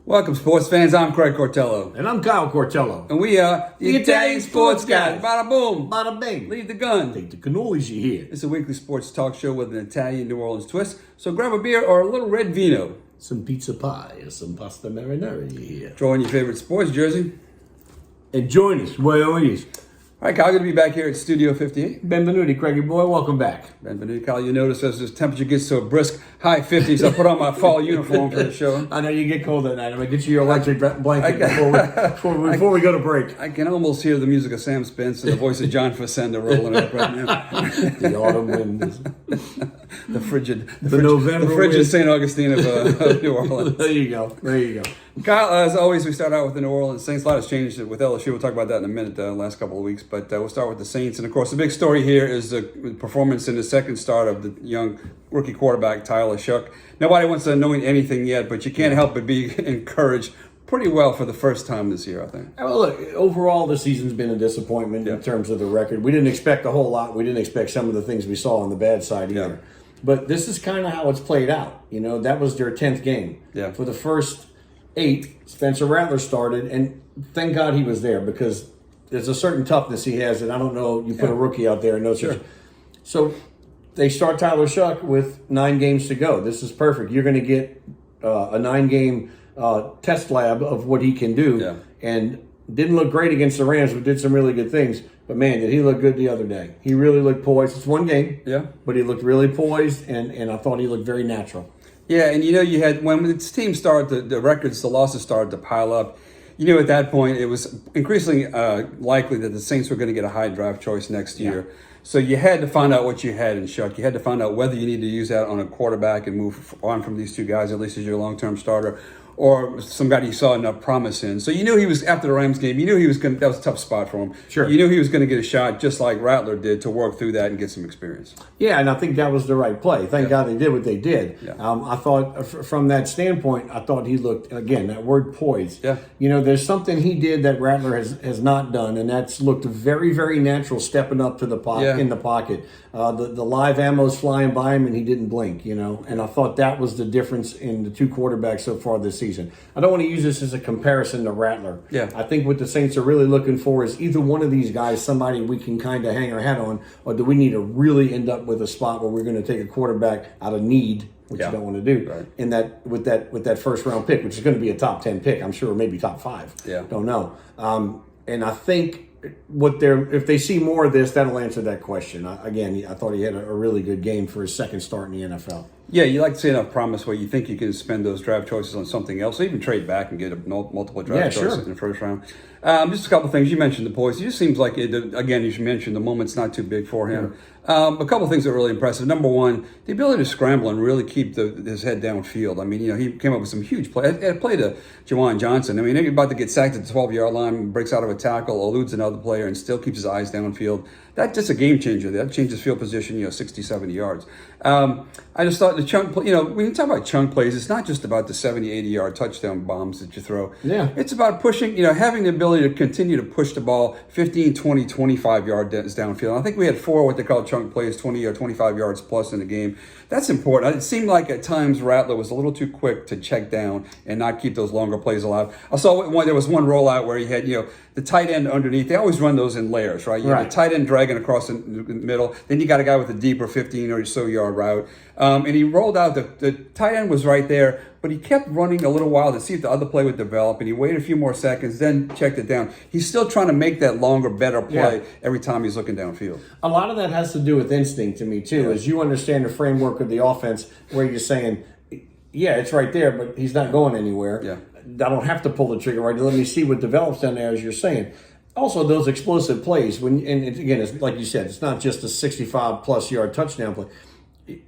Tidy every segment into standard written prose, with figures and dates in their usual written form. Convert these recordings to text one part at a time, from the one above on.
Welcome, sports fans. I'm Craig Cortello. And I'm Kyle Cortello. And we are the Italian Sports Guys. Bada boom. Bada bing. Leave the gun. Take the cannolis you hear. It's a weekly sports talk show with an Italian New Orleans twist. So grab a beer or a little red vino. Some pizza pie or some pasta marinara you hear. Throw in your favorite sports jersey. And join us, boys. All right, Kyle, good to be back here at Studio 58. Benvenuti, Craigie boy. Welcome back. Benvenuti, Kyle. You notice as the temperature gets to a brisk high 50s, I put on my fall uniform for the show. I know you get cold at night. I'm going to get you your electric blanket before we go to break. I can almost hear the music of Sam Spence and the voice of John Facenda rolling up right now. The autumn wind. The frigid November St. Augustine of New Orleans. There you go. Kyle, as always, we start out with the New Orleans Saints. A lot has changed with LSU. We'll talk about that in a minute, the last couple of weeks. But we'll start with the Saints. And, of course, the big story here is the performance in the second start of the young rookie quarterback, Tyler Shough. Nobody wants to know anything yet, but you can't help but be encouraged pretty well for the first time this year, I think. Well, look, overall, the season's been a disappointment in terms of the record. We didn't expect a whole lot. We didn't expect some of the things we saw on the bad side either. Yeah. But this is kind of how it's played out. You know, that was their 10th game. Yeah. For the first 8, Spencer Rattler started, and thank God he was there because there's a certain toughness he has, and I don't know, you put a rookie out there and no such. So they start Tyler Shough with 9 games to go. This is perfect. You're going to get a 9-game test lab of what he can do. Yeah. And didn't look great against the Rams, but did some really good things. But, man, did he look good the other day. He really looked poised. It's one game, but he looked really poised, and I thought he looked very natural. Yeah, and you had, when this team started, the losses started to pile up. You knew at that point it was increasingly likely that the Saints were going to get a high draft choice next year. So you had to find out what you had in Shough. You had to find out whether you need to use that on a quarterback and move on from these two guys, at least as your long-term starter, or somebody you saw enough promise in. So you knew he was, after the Rams game, you knew he was going to, that was a tough spot for him. Sure. You knew he was going to get a shot just like Rattler did to work through that and get some experience. Yeah, and I think that was the right play. Thank God they did what they did. Yeah. I thought, from that standpoint, I thought he looked, again, that word poised. Yeah. You know, there's something he did that Rattler has not done, and that's looked very, very natural stepping up to the in the pocket. The live ammo's flying by him, and he didn't blink, you know. And I thought that was the difference in the two quarterbacks so far this season. I don't want to use this as a comparison to Rattler. Yeah. I think what the Saints are really looking for is either one of these guys, somebody we can kind of hang our hat on, or do we need to really end up with a spot where we're going to take a quarterback out of need, which you don't want to do, in that with that first round pick, which is going to be a top 10 pick, I'm sure, maybe top 5. Yeah. Don't know. And I think if they see more of this, that'll answer that question. I thought he had a really good game for his second start in the NFL. Yeah, you like to see enough promise where you think you can spend those draft choices on something else, or even trade back and get multiple draft choices in the first round. Just a couple of things. You mentioned the poise. It just seems like, again, as you mentioned, the moment's not too big for him. A couple of things that are really impressive. Number one, the ability to scramble and really keep his head downfield. I mean, you know, he came up with some huge plays. A play to Juwan Johnson. I mean, he's about to get sacked at the 12-yard line, breaks out of a tackle, eludes another player, and still keeps his eyes downfield. That's just a game changer. That changes field position, 60, 70 yards. I just thought the chunk play, when you talk about chunk plays, it's not just about the 70, 80-yard touchdown bombs that you throw. Yeah. It's about pushing, having the ability to continue to push the ball 15, 20, 25 yards downfield. I think we had 4 what they call chunk plays, 20 or 25 yards plus in the game. That's important. It seemed like at times Rattler was a little too quick to check down and not keep those longer plays alive. I saw there was one rollout where he had, the tight end underneath. They always run those in layers, right? You have the tight end dragging across the middle. Then you got a guy with a deeper 15 or so yard route. And he rolled out, the tight end was right there, but he kept running a little while to see if the other play would develop, and he waited a few more seconds, then checked it down. He's still trying to make that longer, better play every time he's looking downfield. A lot of that has to do with instinct to me, too, as you understand the framework of the offense where you're saying, it's right there, but he's not going anywhere. Yeah. I don't have to pull the trigger right. Let me see what develops down there, as you're saying. Also, those explosive plays, it's like you said, it's not just a 65-plus yard touchdown play.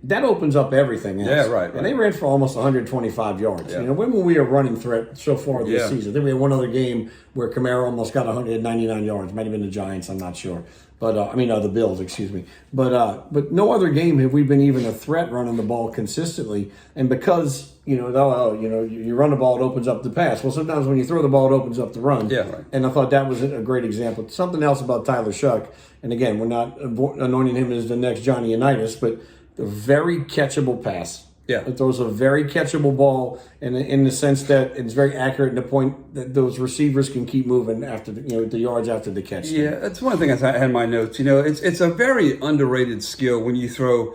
That opens up everything else. Yeah, right. And they ran for almost 125 yards. Yeah. When were we a running threat so far this season? Then we had one other game where Kamara almost got 199 yards. Might have been the Giants, I'm not sure. But the Bills, excuse me. But no other game have we been even a threat running the ball consistently. And because you run the ball, it opens up the pass. Well, sometimes when you throw the ball, it opens up the run. Yeah, right. And I thought that was a great example. Something else about Tyler Shough, and again, we're not anointing him as the next Johnny Unitas, but a very catchable pass. Yeah. It throws a very catchable ball in the sense that it's very accurate in the point that those receivers can keep moving after the yards after the catch. Yeah, that's one thing I had in my notes. It's a very underrated skill when you throw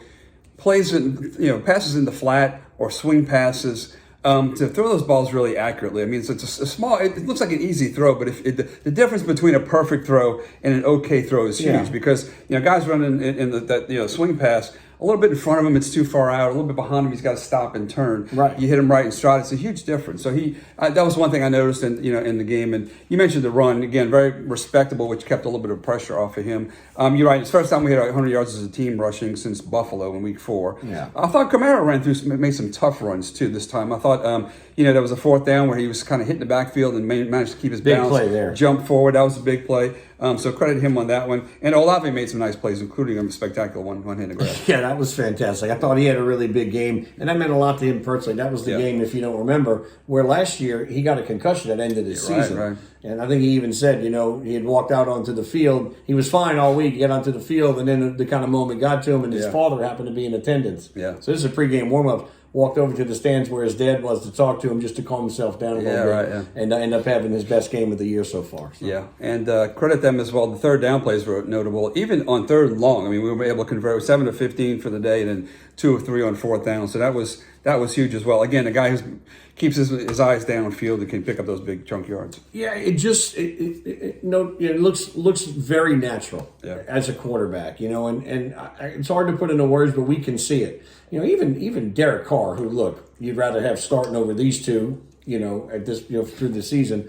plays passes in the flat or swing passes. To throw those balls really accurately. I mean, it's a small. It looks like an easy throw, but the difference between a perfect throw and an okay throw is huge because guys running in that swing pass. A little bit in front of him, it's too far out. A little bit behind him, he's got to stop and turn. Right. You hit him right in stride. It's a huge difference. So that was one thing I noticed in the game. And you mentioned the run again, very respectable, which kept a little bit of pressure off of him. You're right. It's the first time we hit 100 yards as a team rushing since Buffalo in Week 4. Yeah. I thought Kamara made some tough runs too this time. I thought there was a fourth down where he was kind of hitting the backfield and managed to keep his balance. Big play there. Jump forward. That was a big play. So credit him on that one. And Olave made some nice plays, including a spectacular one-handed grab. Yeah, that was fantastic. I thought he had a really big game, and that meant a lot to him personally. That was the game, if you don't remember, where last year he got a concussion at the end of the season. Right. And I think he even said, he had walked out onto the field. He was fine all week. He got onto the field, and then the kind of moment got to him, and his father happened to be in attendance. Yeah. So this is a pregame warm-up. Walked over to the stands where his dad was to talk to him just to calm himself down a little bit. And end up having his best game of the year so far. So. Yeah, and credit them as well. The third down plays were notable. Even on third and long, I mean, we were able to convert 7 of 15 for the day and then 2 of 3 on fourth down. So that was huge as well. Again, a guy who keeps his eyes downfield and can pick up those big chunk yards. Yeah, it looks very natural as a quarterback, and it's hard to put into words, but we can see it. Even Derek Carr, who you'd rather have starting over these two, at this through the season.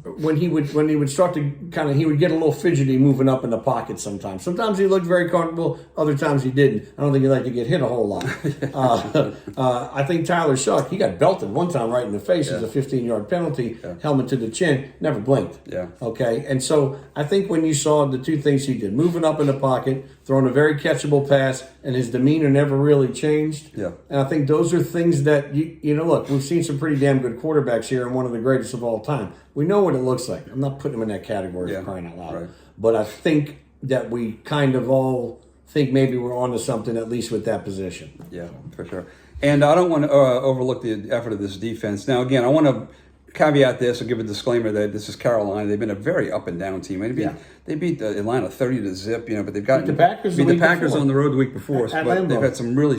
When he would start to he would get a little fidgety moving up in the pocket sometimes. Sometimes he looked very comfortable, other times he didn't. I don't think he liked to get hit a whole lot. I think Tyler Shough, he got belted one time right in the face as a 15-yard penalty, helmet to the chin, never blinked. Yeah. Okay, and so I think when you saw the two things he did, moving up in the pocket, throwing a very catchable pass, and his demeanor never really changed. Yeah. And I think those are things that, look, we've seen some pretty damn good quarterbacks here and one of the greatest of all time. We know what it looks like. I'm not putting him in that category for crying out loud. Right. But I think that we kind of all think maybe we're onto something, at least with that position. Yeah, for sure. And I don't want to overlook the effort of this defense. Now, again, I want to caveat this or give a disclaimer that this is Carolina. They've been a very up and down team. They beat Atlanta 30-0, but they've got the Packers on the road the week before. But they've had some really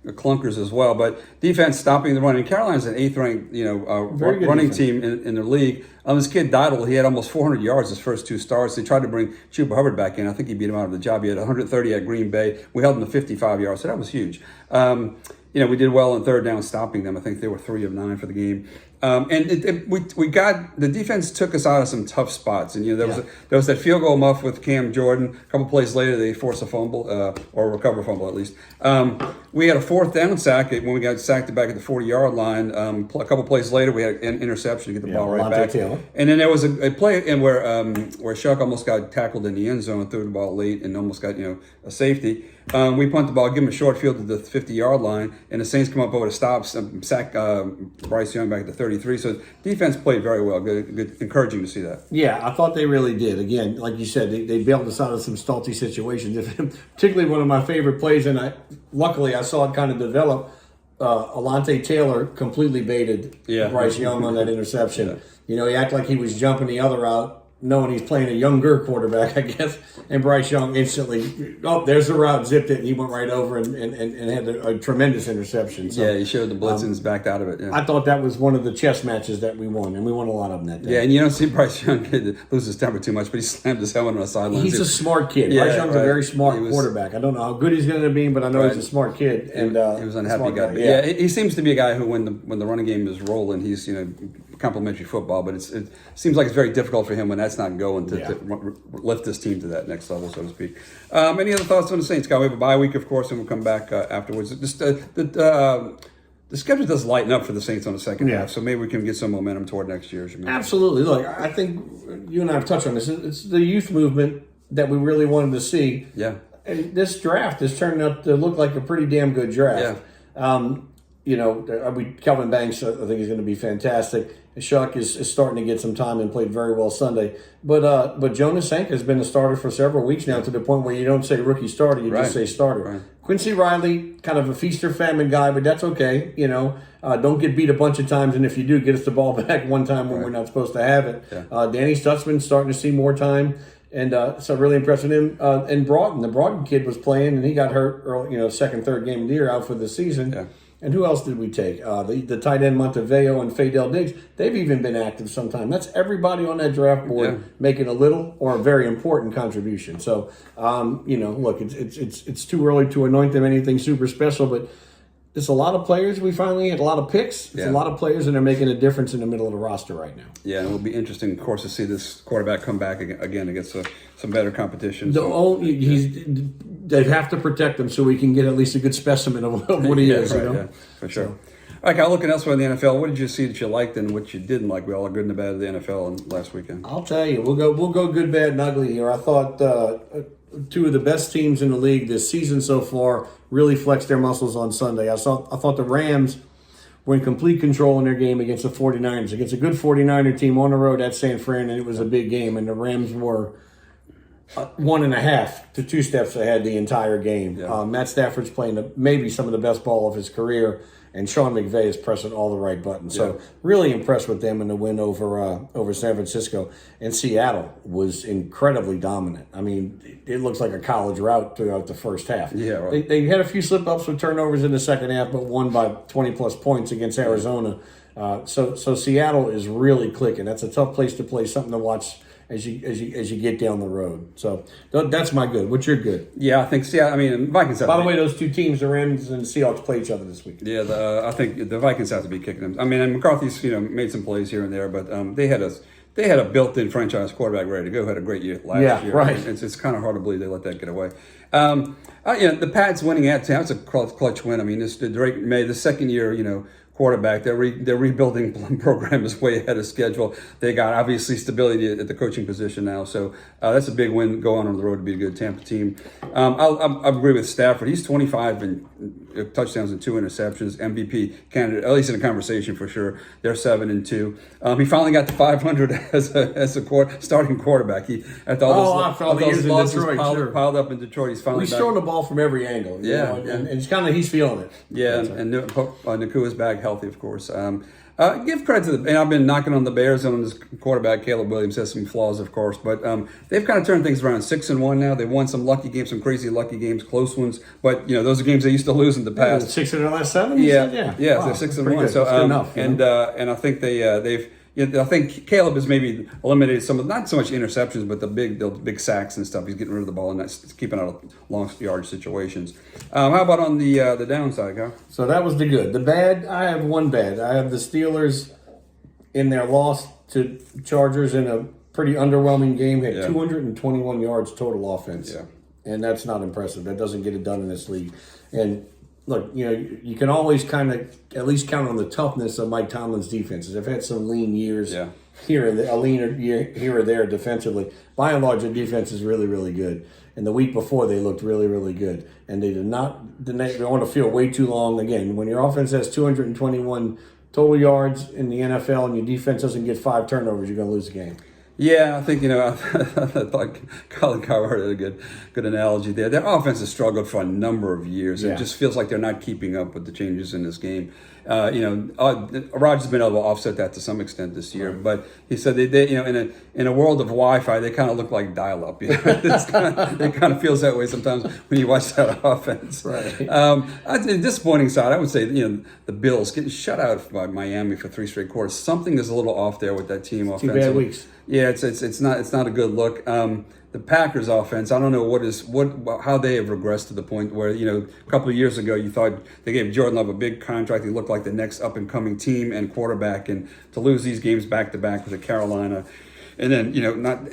clunkers as well. But defense stopping the run. And Carolina's an 8th ranked running team in the league. This kid Dottle, he had almost 400 yards his first 2 starts. They tried to bring Chuba Hubbard back in. I think he beat him out of the job. He had 130 at Green Bay. We held him to 55 yards, so that was huge. We did well on third down stopping them. I think they were 3 of 9 for the game. We got the defense took us out of some tough spots, and there was that field goal muff with Cam Jordan. A couple plays later, they forced a fumble or recover a fumble at least. We had a 4th down sack when we got sacked back at the 40-yard line. A couple plays later, we had an interception to get the ball right back. Taylor. And then there was a play where Shough almost got tackled in the end zone and threw the ball late and almost got a safety. We punt the ball, give him a short field to the 50-yard line, and the Saints come up over to stop, sack Bryce Young back at the 33. So defense played very well. Good, encouraging to see that. Yeah, I thought they really did. Again, like you said, they bailed us out of some stulty situations. Particularly one of my favorite plays, and luckily I saw it kind of develop. Alante Taylor completely baited Bryce Young on that interception. He acted like he was jumping the other route, knowing he's playing a younger quarterback, I guess. And Bryce Young instantly, there's the route, zipped it, and he went right over and had a tremendous interception. So, he showed the blitz and backed out of it. Yeah. I thought that was one of the chess matches that we won, and we won a lot of them that day. Yeah, and you don't see Bryce Young lose his temper too much, but he slammed his helmet on the sideline. He's a smart kid. Bryce Young's a very smart quarterback. I don't know how good he's going to be, but I know he's a smart kid. And he was an unhappy guy. But he seems to be a guy who, when the running game is rolling, he's complimentary football. But it seems like it's very difficult for him when that's not going to lift this team to that next level, so to speak. Any other thoughts on the Saints? We have a bye week, of course, and we'll come back afterwards. Just the schedule does lighten up for the Saints on the second half, so maybe we can get some momentum toward next year. Absolutely. Look, I think you and I have touched on this. It's the youth movement that we really wanted to see. Yeah. And this draft is turning out to look like a pretty damn good draft. Yeah. Kelvin Banks, I think he's going to be fantastic. Shough is starting to get some time and played very well Sunday. But Jonas Sank has been a starter for several weeks now, to the point where you don't say rookie starter, you just say starter. Right. Quincy Riley, kind of a feast or famine guy, but that's okay. Don't get beat a bunch of times, and if you do, get us the ball back one time when we're not supposed to have it. Yeah. Danny Stutzman's starting to see more time. And so really impressed with him. And Broughton, the Broughton kid was playing, and he got hurt early, second, third game of the year, out for the season. Yeah. And who else did we take? The tight end Monteveo and Fadel Diggs. They've even been active sometime. That's everybody on that draft board making a little or a very important contribution. So, look, it's too early to anoint them anything super special, but there's a lot of players. We finally had a lot of picks. It's a lot of players, and they're making a difference in the middle of the roster right now. Yeah, and it'll be interesting, of course, to see this quarterback come back again against some better competition. They have to protect him so we can get at least a good specimen of what he is. Right, yeah, for sure. All right, Kyle, looking elsewhere in the NFL, what did you see that you liked and what you didn't like? We all are good and the bad of the NFL last weekend. I'll tell you, we'll go good, bad, and ugly here. I thought two of the best teams in the league this season so far really flexed their muscles on Sunday. I thought the Rams were in complete control in their game against the 49ers, against a good 49er team on the road at San Fran, and it was a big game, and the Rams were 1.5 to 2 steps ahead the entire game. Yeah. Matt Stafford's playing maybe some of the best ball of his career, and Sean McVay is pressing all the right buttons. So really impressed with them in the win over San Francisco. And Seattle was incredibly dominant. I mean, it looks like a college route throughout the first half. Yeah, right. They had a few slip-ups with turnovers in the second half, but won by 20-plus points against Arizona. So Seattle is really clicking. That's a tough place to play, something to watch as you get down the road. So that's my good. What's your good? Yeah, I think Seattle. I mean, Vikings. By the way, those two teams, the Rams and the Seahawks, play each other this week. Yeah, I think the Vikings have to be kicking them. I mean, and McCarthy's made some plays here and there, but they had a built-in franchise quarterback ready to go. Had a great year last year. Right. It's kind of hard to believe they let that get away. The Pats winning at town. It's a clutch win. I mean, Drake May, the second year, quarterback. Their rebuilding program is way ahead of schedule. They got obviously stability at the coaching position now, so that's a big win. Go on the road to be a good Tampa team. I agree with Stafford. He's 25 and touchdowns and 2 interceptions. MVP candidate, at least in a conversation for sure. They're 7-2. He finally got to 500 as a starting quarterback. He after all those losses piled up in Detroit. He's finally throwing the ball from every angle. And it's kind of he's feeling it. Yeah, and Nakua's back healthy, of course. Give credit to and I've been knocking on the Bears on this quarterback. Caleb Williams has some flaws, of course, but they've kind of turned things around. 6-1 now. They've won some lucky games, some crazy lucky games, close ones. But those are games they used to lose in the past. 6 in their last 7. Yeah, wow, they're 6-1. So enough, and I think they've. I think Caleb has maybe eliminated some of not so much interceptions, but the big sacks and stuff. He's getting rid of the ball and that's keeping out of long yard situations. How about on the downside, Kyle? So that was the good. The bad, I have one bad. I have the Steelers in their loss to Chargers in a pretty underwhelming game. Had 221 yards total offense. Yeah. And that's not impressive. That doesn't get it done in this league. And look, you can always kind of at least count on the toughness of Mike Tomlin's defenses. They've had some lean years here and there, a leaner year here or there defensively. By and large, their defense is really, really good. And the week before, they looked really, really good. And they did not. They want to feel way too long. Again, when your offense has 221 total yards in the NFL and your defense doesn't get 5 turnovers, you're going to lose the game. Yeah, I think, I thought Colin Cowherd had a good analogy there. Their offense has struggled for a number of years. It just feels like they're not keeping up with the changes in this game. Rodgers has been able to offset that to some extent this year, but he said they in a world of Wi-Fi, they kind of look like dial-up. It kind of feels that way sometimes when you watch that offense. Right. The disappointing side, I would say, the Bills getting shut out by Miami for 3 straight quarters. Something is a little off there with that team offensively. 2 bad weeks. Yeah, it's not a good look. The Packers offense, I don't know how they have regressed to the point where, a couple of years ago you thought they gave Jordan Love a big contract. He looked like the next up and coming team and quarterback, and to lose these games back to back with Carolina, and then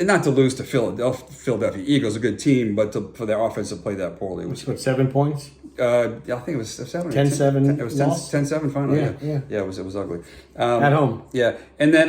not to lose to Philadelphia Eagles, a good team, but for their offense to play that poorly. It was 7 points. I think it was 7. 10-7. It was 10-7 final. Yeah, it was ugly. At home. Yeah, and then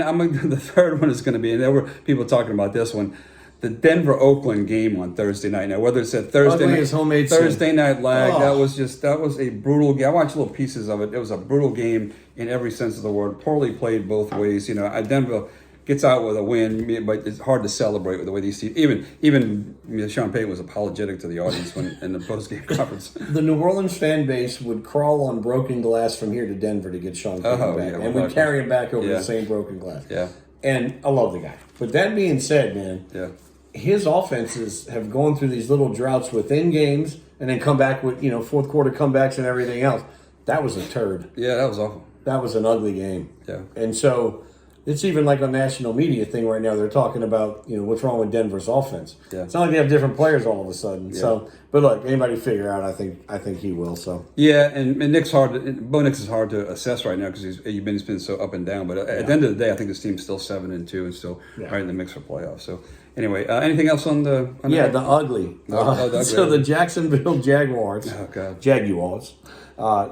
the third one is going to be, and there were people talking about this one. the Denver-Oakland game on Thursday night. Now, whether it's a Thursday night lag, that was a brutal game. I watched little pieces of it. It was a brutal game in every sense of the word. Poorly played both ways. Denver gets out with a win, but it's hard to celebrate with the way these teams. Even Sean Payton was apologetic to the audience in the post-game conference. The New Orleans fan base would crawl on broken glass from here to Denver to get Sean Payton back, and we'd carry him back over the same broken glass. Yeah, and I love the guy. But that being said, man, his offenses have gone through these little droughts within games, and then come back with fourth quarter comebacks and everything else. That was a turd. Yeah, that was awful. That was an ugly game. Yeah, and so. It's even like a national media thing right now. They're talking about, what's wrong with Denver's offense. Yeah. It's not like they have different players all of a sudden. Yeah. So, but look, anybody figure out, I think he will. So yeah, and Bo Nix is hard to assess right now because he's been so up and down. But at the end of the day, I think this team's still 7-2 and still right in the mix for playoffs. So anyway, anything else on the? The ugly. So the Jacksonville Jaguars. Oh God. Jaguars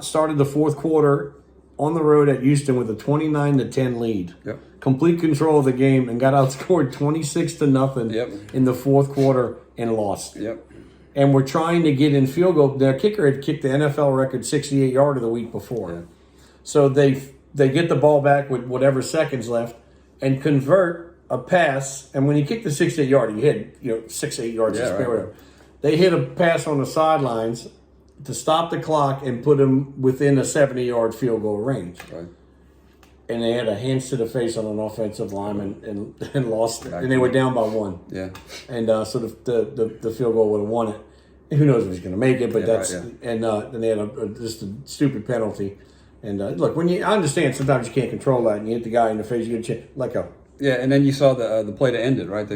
started the fourth quarter on the road at Houston with a 29-10 lead. Yep. Complete control of the game and got outscored 26-0 in the fourth quarter and lost. Yep. And we're trying to get in field goal. Their kicker had kicked the NFL record 68-yarder the week before. Yeah. So they get the ball back with whatever seconds left and convert a pass. And when you kick the 68-yarder, you hit 6-8 yards to spare whatever. They hit a pass on the sidelines to stop the clock and put him within a 70-yard field goal range. Right. And they had a hands to the face on an offensive lineman and lost it. And they were down by 1. Yeah. And so the field goal would have won it. And who knows if he's going to make it, but and then they had just a stupid penalty. And look, I understand sometimes you can't control that and you hit the guy in the face, you get a chance, let go. Yeah, and then you saw the play to end it, right?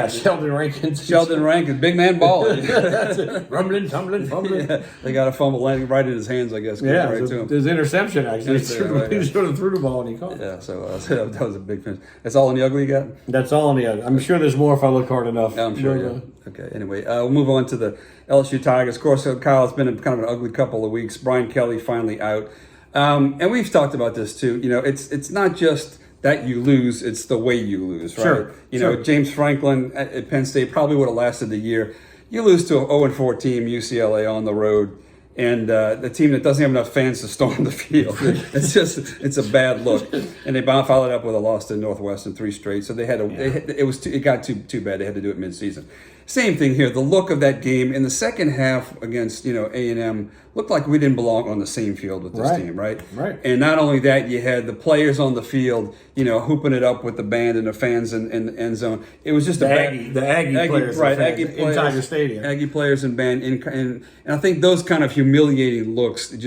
Sheldon Rankins. Sheldon Rankins, big man ball. That's it. Rumbling, tumbling, fumbling. Yeah, they got a fumble landing right in his hands, I guess. Yeah, right to him. His interception, actually. He sort of threw the ball and he caught it. Yeah, so that was a big finish. That's all in the ugly you got? That's all in the ugly. I'm sure there's more if I look hard enough. Yeah, I'm sure, yeah. Okay, anyway, we'll move on to the LSU Tigers. Of course, Kyle, it's been kind of an ugly couple of weeks. Brian Kelly finally out. And we've talked about this, too. It's not just that you lose, it's the way you lose, right? Sure. James Franklin at Penn State probably would have lasted the year. You lose to an 0-4 team, UCLA, on the road, and the team that doesn't have enough fans to storm the field. It's a bad look. And they followed up with a loss to Northwestern 3 straight. So they had it got too bad. They had to do it mid-season. Same thing here. The look of that game in the second half against A&M looked like we didn't belong on the same field with this team, right? Right. And not only that, you had the players on the field, hooping it up with the band and the fans in the end zone. It was just the Aggie players, right? Aggie players, in Tiger Stadium. Aggie players and band, and I think those kind of humiliating looks they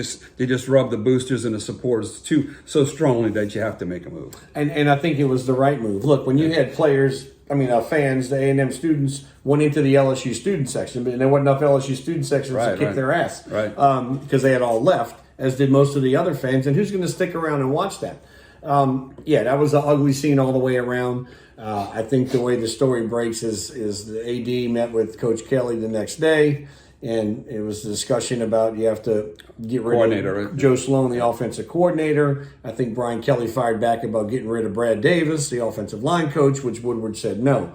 just rub the boosters and the supporters so strongly that you have to make a move. And I think it was the right move. Look, when you had players. Fans, the A&M students went into the LSU student section, but there wasn't enough LSU student sections to kick their ass, right? Because they had all left, as did most of the other fans. And who's going to stick around and watch that? That was an ugly scene all the way around. I think the way the story breaks is the AD met with Coach Kelly the next day, and it was a discussion about you have to get rid of Joe Sloan, the offensive coordinator. I think Brian Kelly fired back about getting rid of Brad Davis, the offensive line coach, which Woodward said no.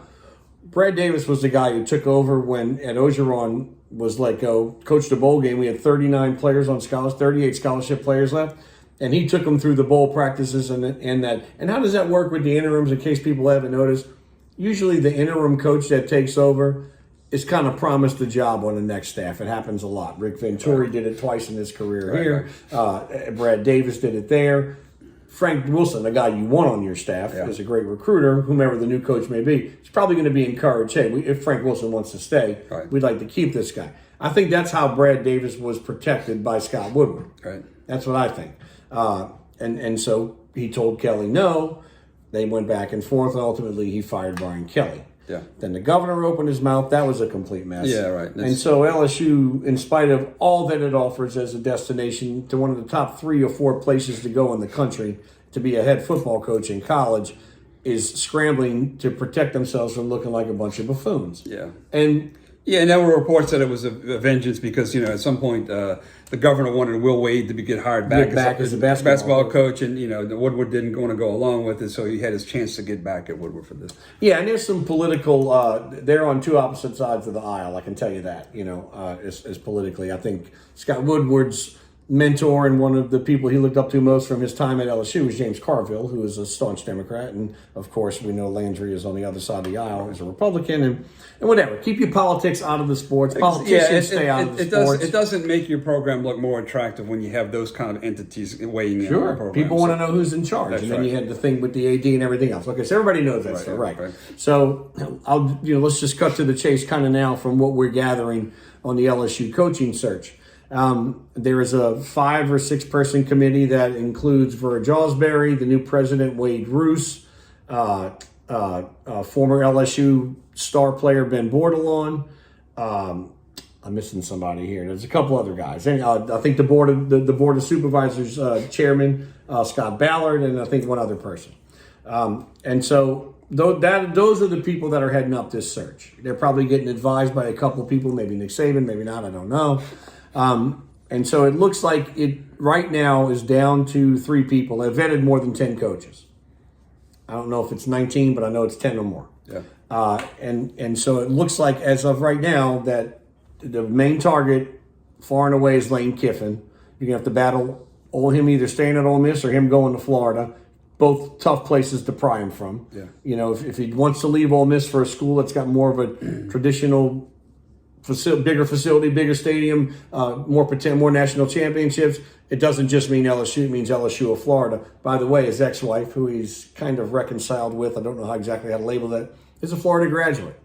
Brad Davis was the guy who took over when Ed Ogeron was let go, coached a bowl game. We had 39 players on scholarship, 38 scholarship players left, and he took them through the bowl practices and that. And how does that work with the interims, in case people haven't noticed? Usually the interim coach that takes over is kind of promised the job on the next staff. It happens a lot. Rick Venturi did it twice in his career here. Brad Davis did it there. Frank Wilson, the guy you want on your staff, is a great recruiter, whomever the new coach may be. It's probably going to be encouraged, hey, if Frank Wilson wants to stay, we'd like to keep this guy. I think that's how Brad Davis was protected by Scott Woodward. Right. That's what I think. And so he told Kelly no. They went back and forth, and ultimately he fired Brian Kelly. Yeah. Then the governor opened his mouth. That was a complete mess. Yeah, right. And so LSU, in spite of all that it offers as a destination to one of the top 3 or 4 places to go in the country to be a head football coach in college, is scrambling to protect themselves from looking like a bunch of buffoons. Yeah. And Yeah, and there were reports that it was a vengeance because, at some point the governor wanted Will Wade to get hired back, as a basketball coach, and, the Woodward didn't want to go along with it, so he had his chance to get back at Woodward for this. Yeah, and there's some political, they're on two opposite sides of the aisle, I can tell you that, as politically. I think Scott Woodward's mentor and one of the people he looked up to most from his time at LSU was James Carville, who is a staunch Democrat. And, of course, we know Landry is on the other side of the aisle as a Republican. And whatever. Keep your politics out of the sports. Politicians stay out of the sports. It doesn't make your program look more attractive when you have those kind of entities weighing in on the program. People want to know who's in charge. That's and then right. you had the thing with the AD and everything else. Okay, so everybody knows that stuff, right? So let's just cut to the chase kind of now from what we're gathering on the LSU coaching search. There is a 5 or 6 person committee that includes Vera Jawsbury, the new president Wade Roos, former LSU star player Ben Bordelon. I'm missing somebody here. There's a couple other guys. And, I think the board of supervisors chairman Scott Ballard, and I think one other person. And so those are the people that are heading up this search. They're probably getting advised by a couple of people, maybe Nick Saban, maybe not. I don't know. And so it looks like it right now is down to 3 people. They've vetted more than 10 coaches. I don't know if it's 19, but I know it's 10 or more. Yeah. And so it looks like as of right now that the main target far and away is Lane Kiffin. You're going to have to battle him either staying at Ole Miss or him going to Florida. Both tough places to pry him from. Yeah. If he wants to leave Ole Miss for a school that's got more of a traditional bigger facility, bigger stadium, more national championships. It doesn't just mean LSU, it means LSU of Florida. By the way, his ex-wife, who he's kind of reconciled with, I don't know how exactly how to label that, is a Florida graduate.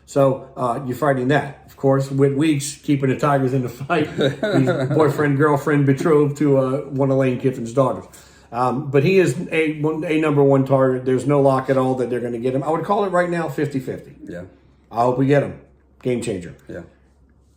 So you're fighting that. Of course, Whit Weeks keeping the Tigers in the fight. He's boyfriend, girlfriend, betrothed to one of Lane Kiffin's daughters. But he is a number one target. There's no lock at all that they're going to get him. I would call it right now 50-50. Yeah. I hope we get him. Game changer. Yeah.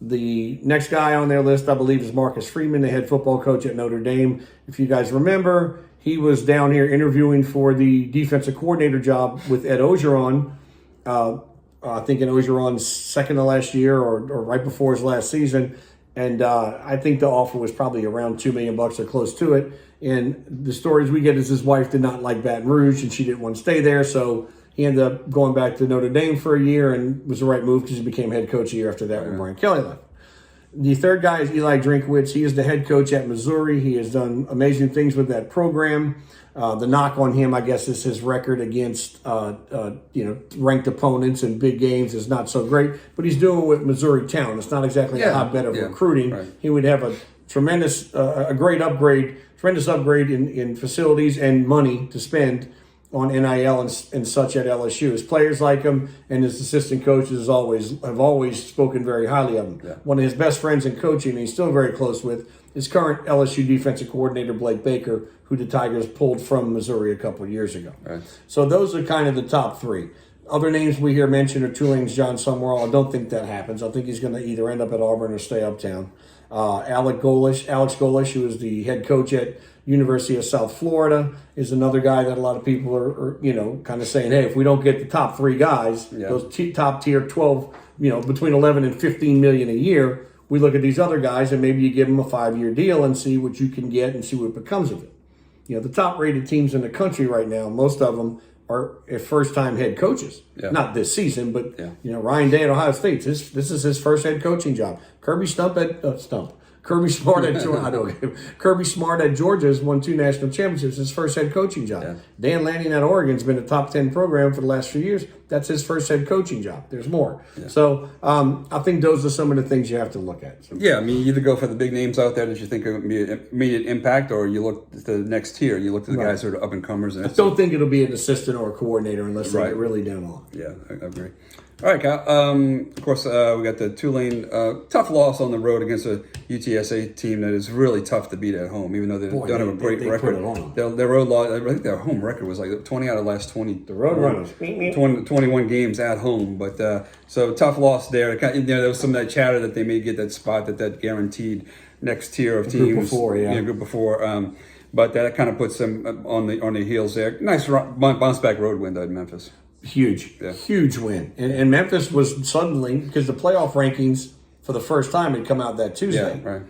The next guy on their list, I believe, is Marcus Freeman, the head football coach at Notre Dame. If you guys remember, he was down here interviewing for the defensive coordinator job with Ed Ogeron. I think in Ogeron's second to last year or right before his last season. And I think the offer was probably around $2 million or close to it. And the stories we get is his wife did not like Baton Rouge and she didn't want to stay there. So he ended up going back to Notre Dame for a year and was the right move because he became head coach a year after that when Brian Kelly left. The third guy is Eli Drinkwitz. He is the head coach at Missouri. He has done amazing things with that program. The knock on him, I guess, is his record against ranked opponents in big games is not so great. But he's doing it with Missouri Town. It's not exactly a hotbed of recruiting. Right. He would have a tremendous upgrade in facilities and money to spend on NIL and such at LSU. His players like him, and his assistant coaches have always spoken very highly of him. Yeah. One of his best friends in coaching, and he's still very close with, is current LSU defensive coordinator Blake Baker, who the Tigers pulled from Missouri a couple of years ago. Right. So those are kind of the top 3. Other names we hear mentioned are Tulane's John Summerall. I don't think that happens. I think he's going to either end up at Auburn or stay uptown. Alex Golish, who is the head coach at University of South Florida, is another guy that a lot of people are kind of saying, hey, if we don't get the top 3 guys, those top tier 12, between 11 and 15 million a year, we look at these other guys and maybe you give them a 5-year deal and see what you can get and see what becomes of it. The top rated teams in the country right now, most of them are first-time head coaches. Yeah. Not this season, but Ryan Day at Ohio State. This is his first head coaching job. Kirby Smart at Georgia has won 2 national championships. His first head coaching job. Yeah. Dan Lanning at Oregon's been a top 10 program for the last few years. That's his first head coaching job. There's more. Yeah. So I think those are some of the things you have to look at. So, yeah, I mean, you either go for the big names out there that you think are immediate impact, or you look at the next tier. You look to the guys who are up and comers. I don't think it'll be an assistant or a coordinator unless they get really down on. Yeah, I agree. All right, Kyle. Of course, we got the Tulane tough loss on the road against a UTSA team that is really tough to beat at home, even though they don't have a great record. Their road loss, I think their home record was like 20 out of the last 20. The road runners. 21 games at home, but so tough loss there. There was some of that chatter that they may get that spot that guaranteed next tier of teams. Group before. But that kind of puts them on the heels there. Nice bounce back road win at Memphis. huge win. And Memphis was suddenly, because the playoff rankings for the first time had come out that Tuesday. Yeah, right.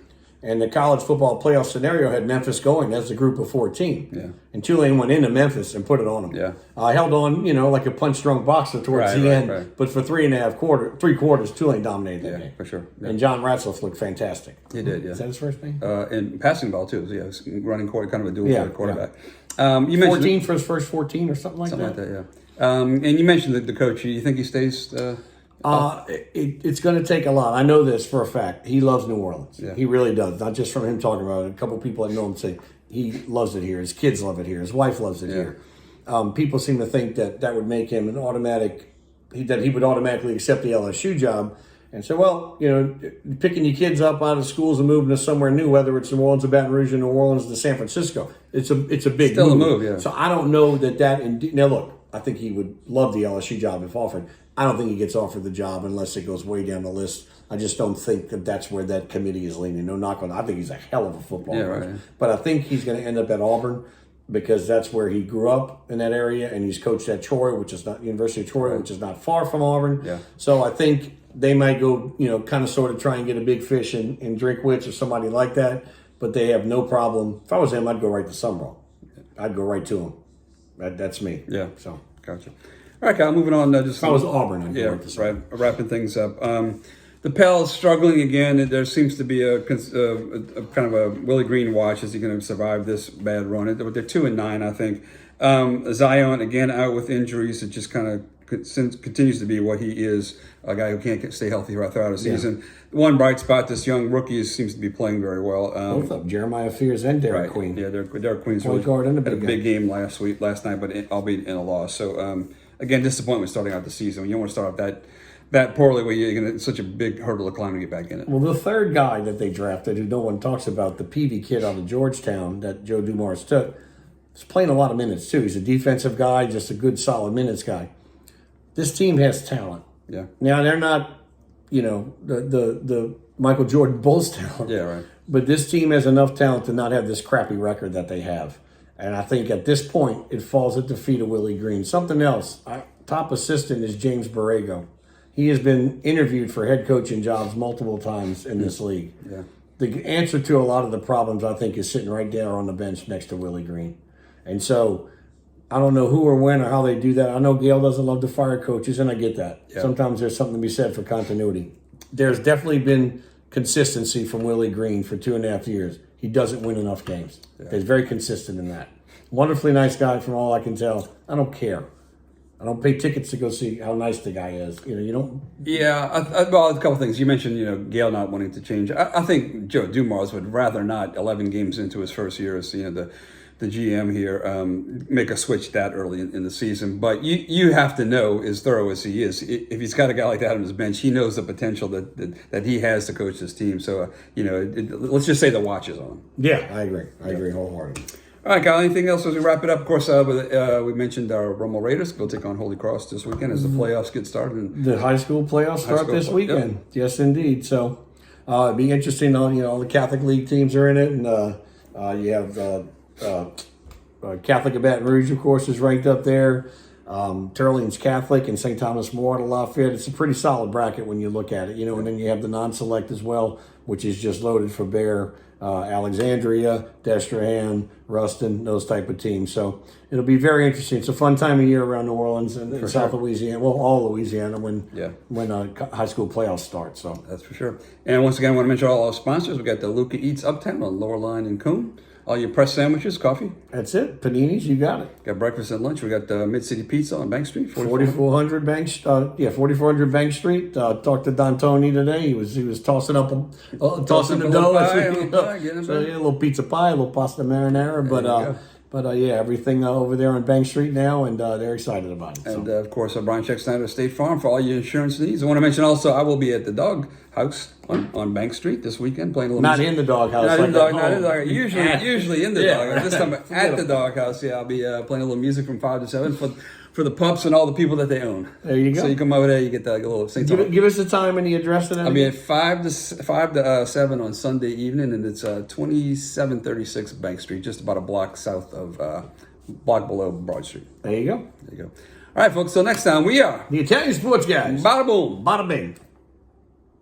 And the college football playoff scenario had Memphis going as a group of 14. Yeah. And Tulane went into Memphis and put it on them. Yeah. I held on, like a punch-drunk boxer towards the end. Right. But for three quarters, Tulane dominated that game. For sure. Yeah. And John Ratzlaff looked fantastic. He did, yeah. Is that his first name? And passing ball, too. So, yeah, running kind of a dual quarterback. Yeah. You 14 for his first 14 or something like that? Something like that, yeah. And you mentioned the coach. You think he stays... It's going to take a lot. I know this for a fact. He loves New Orleans. Yeah. He really does. Not just from him talking about it. A couple of people I know him say he loves it here. His kids love it here. His wife loves it here. People seem to think that would make him that he would automatically accept the LSU job and say, well, picking your kids up out of schools and moving to somewhere new, whether it's New Orleans or Baton Rouge or New Orleans to San Francisco, it's a big Still move. A move, yeah. So I don't know now look, I think he would love the LSU job if offered. I don't think he gets offered the job unless it goes way down the list. I just don't think that's where that committee is leaning. No knock on. I think he's a hell of a football player, right. But I think he's going to end up at Auburn because that's where he grew up in that area, and he's coached at Troy, which is not University of Troy, which is not far from Auburn. Yeah. So I think they might go, kind of sort of try and get a big fish in Drinkwitz or somebody like that. But they have no problem. If I was him, I'd go right to Summerall. I'd go right to him. That's me. Yeah. So gotcha. All right, Kyle, moving on. If I was Auburn, wrapping things up. The Pels struggling again. There seems to be a kind of a Willie Green watch. Is he going to survive this bad run? They're 2-9, I think. Zion, again, out with injuries. It just kind of continues to be what he is, a guy who can't stay healthy throughout the season. Yeah. One bright spot, this young rookie seems to be playing very well. Both of them, Jeremiah Fears and Derek Queen. Yeah, Derek Queen's really had a big game last night, but albeit in a loss. So, again, disappointment starting out the season. When you don't want to start off that poorly where you're going to such a big hurdle to climb to get back in it. Well, the third guy that they drafted, who no one talks about, the Peavy kid out of Georgetown that Joe Dumars took, is playing a lot of minutes too. He's a defensive guy, just a good, solid minutes guy. This team has talent. Yeah. Now they're not, the Michael Jordan Bulls talent. Yeah, right. But this team has enough talent to not have this crappy record that they have. And I think at this point, it falls at the feet of Willie Green. Something else. Top assistant is James Borrego. He has been interviewed for head coaching jobs multiple times in this league. Yeah. The answer to a lot of the problems, I think, is sitting right there on the bench next to Willie Green. And so I don't know who or when or how they do that. I know Gail doesn't love to fire coaches, and I get that. Yeah. Sometimes there's something to be said for continuity. There's definitely been consistency from Willie Green for 2.5 years. He doesn't win enough games. Yeah. He's very consistent in that. Wonderfully nice guy from all I can tell. I don't care. I don't pay tickets to go see how nice the guy is. You don't. Yeah, well, a couple things. You mentioned, Gail not wanting to change. I think Joe Dumars would rather not 11 games into his first year as the GM here make a switch that early in the season. But you have to know, as thorough as he is, if he's got a guy like that on his bench, he knows the potential that he has to coach this team. So let's just say the watch is on. Yeah, I agree. I agree wholeheartedly. All right, Kyle, anything else as we wrap it up? Of course, we mentioned our Rummel Raiders will take on Holy Cross this weekend as the playoffs get started. The high school playoffs start this weekend. Yep. Yes, indeed. So it'd be interesting. All the Catholic League teams are in it, and you have Catholic of Baton Rouge, of course, is ranked up there. Turling's Catholic and St. Thomas More at Lafayette. It's a pretty solid bracket when you look at it, and then you have the non-select as well, which is just loaded for bear. Alexandria, Destrehan, Ruston, those type of teams. So it'll be very interesting. It's a fun time of year around New Orleans and South Louisiana. Well, all Louisiana when high school playoffs start. So that's for sure. And once again, I want to mention all our sponsors. We got the Luca Eats Uptown on Lower Line and Coon. All your press sandwiches, coffee. That's it. Paninis, you got it. Got breakfast and lunch. We got Mid-City Pizza on Bank Street. 4400 Bank. 4400 Bank Street. Talked to Don Tony today. He was tossing up, tossing the dough. A little pizza pie, a little pasta marinara, but everything over there on Bank Street now, and they're excited about it. And of course, Brian Check Snyder State Farm for all your insurance needs. I want to mention also, I will be at the Dog House on Bank Street this weekend playing a little. Not in the Dog House. Not in the Dog. Usually in the Dog House. This time at the Dog House. Yeah, I'll be playing a little music from 5 to 7 for the pups and all the people that they own. There you go. So you come over there, you get that little. Give us the time and the address and everything. I'll be at 5 to 7 on Sunday evening, and it's 2736 Bank Street, just about a block south of block below Broad Street. There you go. There you go. All right, folks. So next time we are The Italian Sports Guys. Bada boom. Bada bing.